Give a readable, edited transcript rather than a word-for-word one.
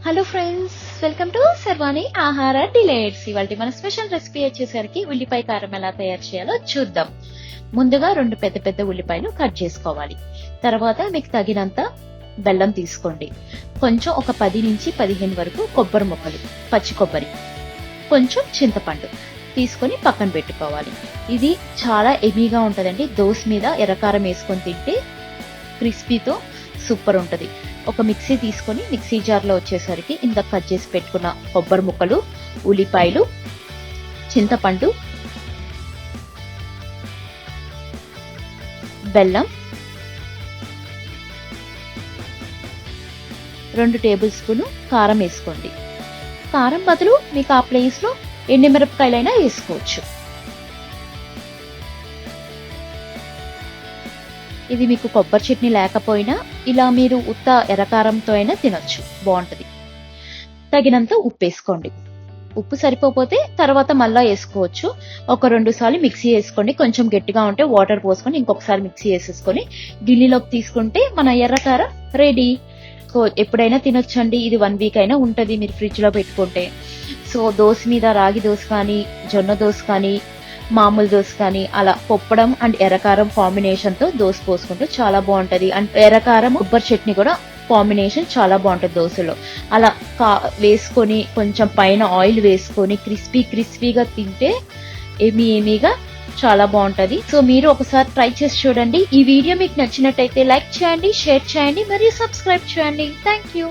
Hello friends, welcome to సర్వాణి ఆహార delights. ఇవాళ మన స్పెషల్ రెసిపీ వచ్చేసరికి ఉల్లిపాయ కారం ఎలా తయారు చేయాలో చూద్దాం. ముందుగా 2 పెద్ద పెద్ద ఉల్లిపాయలు కట్ చేసుకోవాలి. తర్వాత మీకు తగినంత బెల్లం తీసుకోండి. కొంచెం ఒక 10 నుంచి 15 వరకు కొబ్బరి ముక్కలు, పచ్చి కొబ్బరి, కొంచెం చింతపండు తీసుకొని పక్కన పెట్టుకోవాలి. ఇది చాలా ఎమీగా ఉంటదండి. దోశ మీద ఎర్రకారం వేసుకొని తింటే క్రిస్పీతో సూపర్ ఉంటది. ఒక మిక్సీ తీసుకొని మిక్సీ జార్ లో వచ్చేసరికి ఇంత కట్ చేసి పెట్టుకున్న కొబ్బరి ముక్కలు, ఉల్లిపాయలు, చింతపండు, బెల్లం, 2 టేబుల్ స్పూన్ కారం వేసుకోండి. కారం బదులు మీకు ఆ ప్లేస్ లో ఎండుమిరపకాయలైనా వేసుకోవచ్చు. ఇది మీకు కొబ్బరి చట్నీ లేకపోయినా ఇలా మీరు ఉత్త ఎర్రకారంతో అయినా తినొచ్చు, బాగుంటది. తగినంత ఉప్పు వేసుకోండి. ఉప్పు సరిపోతే తర్వాత మళ్ళా వేసుకోవచ్చు. ఒక 2 సార్లు మిక్సీ వేసుకోండి. కొంచెం గట్టిగా ఉంటే వాటర్ పోసుకొని ఇంకొకసారి మిక్సీ వేసేసుకొని గిన్నెలోకి తీసుకుంటే మన ఎర్రకారం రెడీ. సో ఎప్పుడైనా తినొచ్చండి. ఇది 1 వీక్ అయినా ఉంటది మీరు ఫ్రిడ్జ్ లో పెట్టుకుంటే. సో దోశ మీద రాగి దోశ కానీ, జొన్న దోశ కానీ, మామూలు దోశ కానీ అలా పొప్పడం అండ్ ఎర్రకారం కాంబినేషన్ తో దోశ పోసుకుంటే చాలా బాగుంటది. అండ్ ఎర్రకారం కొబ్బరి చట్నీ కూడా కాంబినేషన్ చాలా బాగుంటది దోశలో. అలా వేసుకొని కొంచెం పైన ఆయిల్ వేసుకొని క్రిస్పీగా తింటే ఏమీగా చాలా బాగుంటది. సో మీరు ఒకసారి ట్రై చేసి చూడండి. ఈ వీడియో మీకు నచ్చినట్టయితే లైక్ చేయండి, షేర్ చేయండి మరియు సబ్స్క్రైబ్ చేయండి. Thank you.